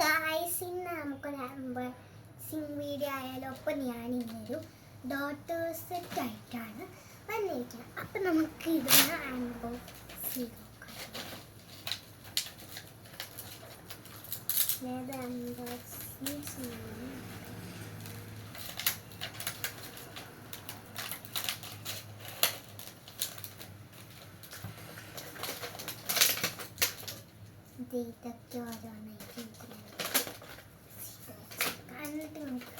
Guys, ഇന്ന് നമുക്കൊരു unboxing video ആയാലും ഒപ്പം ഞാൻ ഇന്നൊരു ഡോട്ടേഴ്സ് സെറ്റ് ആയിട്ടാണ് വന്നിരിക്കുന്നത്. അപ്പം നമുക്ക് ഇതൊന്ന് അൺബോക്സ് ചെയ്ത് നോക്കാം. ഞാൻ അൺബോക്സിങ് ചെയ്യുന്നു. ഇതൊക്കെ ഓരോന്നായിട്ട് എന്നിട്ട് നമുക്ക്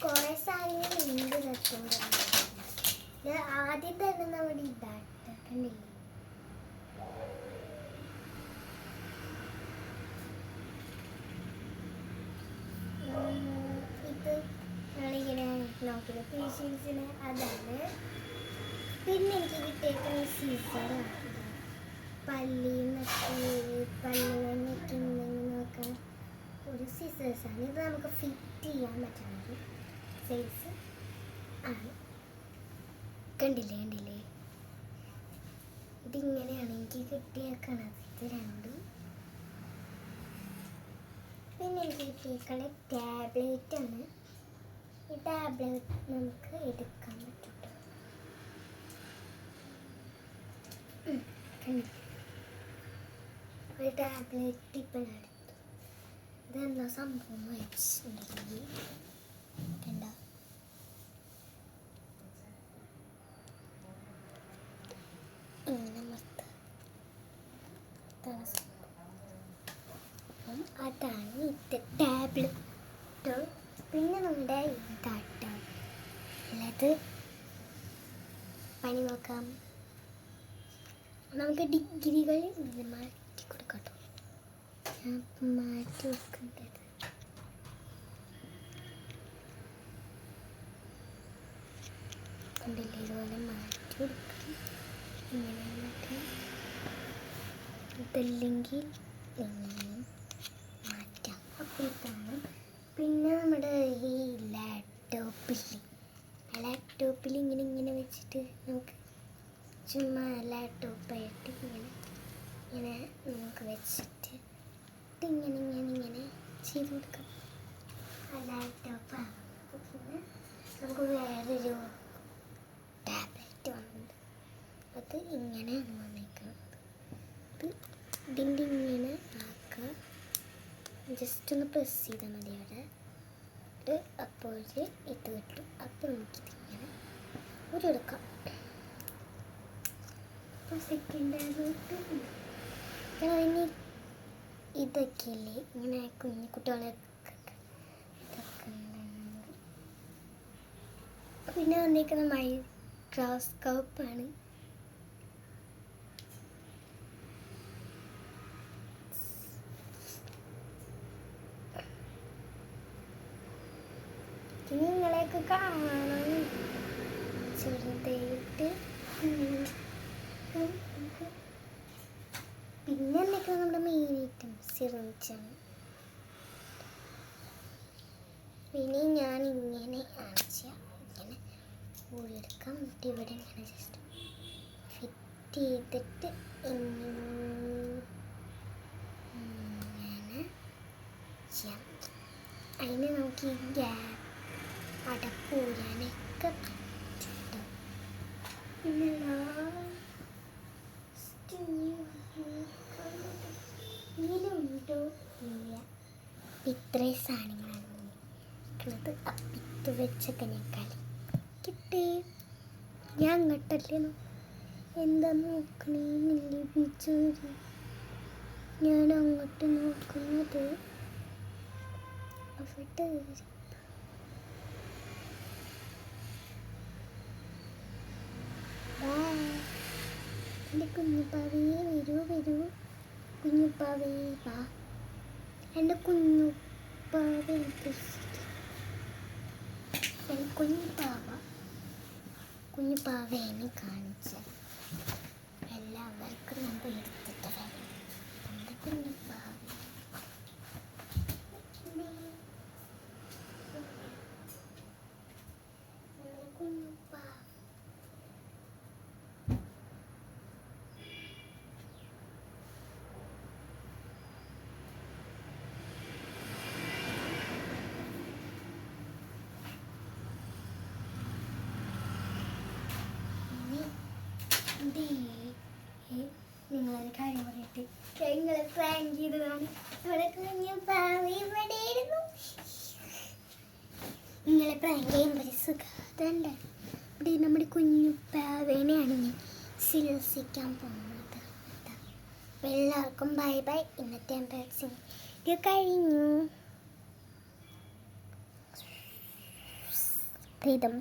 കുറേ സാധനങ്ങൾ ഉണ്ട് സത്യം. ഇത് ആദ്യം തന്നെ നമ്മുടെ ഇതായിട്ടില്ലേ, നോക്കില്ല അതാണ്. പിന്നെ എനിക്ക് കിട്ടിയേക്കുന്ന സീസറാണ്. പല്ലിനൊക്കെ നോക്കാൻ ഒരു സീസേഴ്സാണ്. ഇത് നമുക്ക് ഫിറ്റ് ചെയ്യാൻ പറ്റുന്നൊരു സൈസ് ആണ്. കണ്ടില്ലേ ഇതിങ്ങനെയാണ് എനിക്ക് കിട്ടിയേക്കണത്. ഇത് രണ്ടും. പിന്നെ എനിക്ക് കിട്ടിയേക്കണ ടാബ്ലറ്റ് ആണ്. ഈ ടാബ്ലറ്റ് നമുക്ക് എടുക്കാൻ പറ്റും. ഒരു ടാബ്ലറ്റ് ഇപ്പം എടുത്തു. ഇതെന്താ സംഭവം വെച്ചിട്ടുണ്ടെങ്കിൽ കണ്ട, ഇങ്ങനെ അതാണ് ഇത് ടാബ്ലറ്റ്. പിന്നെ നമ്മുടെ ഇതാട്ട അല്ലാതെ പണി നോക്കാം. നമുക്ക് ഡിഗ്രികൾ മാറ്റി കൊടുക്കട്ടോ. ഞാൻ മാറ്റി വെക്കേണ്ടത് കണ്ടില്ലേ, ഇതുപോലെ മാറ്റി കൊടുക്കാം. ഇങ്ങനെ ഇതല്ലെങ്കിൽ ഇങ്ങനെ മാറ്റാം. അപ്പോൾ ഇതാണ്. പിന്നെ നമ്മുടെ ഈ ലാപ്ടോപ്പിൽ ഇങ്ങനെ വെച്ചിട്ട് നമുക്ക് ചുമ്മാ ലാപ്ടോപ്പായിട്ട് ഇങ്ങനെ നമുക്ക് വെച്ചിട്ട് ഇങ്ങനെ ചെയ്ത് കൊടുക്കാം. ആ ലാപ്ടോപ്പാണ്. പിന്നെ നമുക്ക് വേറൊരു ടാബ്ലറ്റ് വന്നിട്ടുണ്ട്. അത് ഇങ്ങനെയാണ് വന്നിരിക്കുന്നത്. ഇതിൻ്റെ ഇങ്ങനെ ആക്കുക. ജസ്റ്റ് ഒന്ന് പ്രസ് ചെയ്താൽ മതി അവിടെ. അപ്പോൾ ഇത് കിട്ടും. അപ്പോൾ നമുക്കിതിങ്ങനെ ഉരുടെടുക്കാം. അപ്പോൾ സെക്കൻഡ് ഇനി ഇതൊക്കെ ഇല്ലേ, ഇങ്ങനെ കുഞ്ഞു കുട്ടികളൊക്കെ ഇതൊക്കെ ഉണ്ട്. പിന്നെ വന്നിരിക്കുന്ന മൈക്രോസ്കോപ്പാണ്. നിങ്ങളെയൊക്കെ കാണാൻ ചെറുതായിട്ട്. പിന്നെ എന്തൊക്കെയാണ് നമ്മുടെ മെയിൻ ഐറ്റം സിറിഞ്ചാണ്. പിന്നെ ഞാൻ ഇങ്ങനെയാണ് ചെയ്യുക. ഇങ്ങനെ ഊരിയെടുക്കാം. എന്നിട്ട് ഇവിടെ ഇങ്ങനെ ജസ്റ്റ് ഫിറ്റ് ചെയ്തിട്ട് ഇങ്ങനെ ചെയ്യാം. അതിന് നമുക്ക് ഈ ഗ്യാപ്പ് അടപ്പൂരാനൊക്കെ പറ്റും. പിന്നെ ഇതിലുണ്ടോ ഇല്ല. ഇത്രയും സാധനങ്ങളാണ് ഉള്ളത്. അപ്പിത്ത് വെച്ചൊക്കെ ഞാൻ കിട്ടേ. ഞാൻ അങ്ങോട്ടല്ലേ എന്താ നോക്കണേന്നില്ല പിച്ചോര്. ഞാൻ അങ്ങോട്ട് നോക്കുന്നത് അവിടെ. എൻ്റെ കുഞ്ഞുപ്പാവേ വരൂ കുഞ്ഞുപ്പാവേ വാ. എൻ്റെ കുഞ്ഞുപ്പാവേ കുഞ്ഞുപ്പാവേനെ കാണിച്ച് എല്ലാവർക്കും നമ്മൾ എടുത്തിട്ട് വരും. എൻ്റെ കുഞ്ഞുപ്പാവേ കുഞ്ഞുപ്പാ നിങ്ങളെ പ്രാങ്ക് ചെയ്തതാണ്. ഇവിടെ കുഞ്ഞു പാവ ഇവിടെയായിരുന്നു. നിങ്ങളെ പ്രാങ്ക് ചെയ്യുമ്പോൾ സുഖാതണ്ട. ഇവിടെ നമ്മുടെ കുഞ്ഞു പാവേനെയാണ് ഞാൻ ചികിത്സിക്കാൻ പോകുന്നത്. അപ്പോൾ എല്ലാവർക്കും ബൈ ബൈ. ഇന്നത്തെ അൺബോക്സിംഗ് കഴിഞ്ഞു. പ്രീതം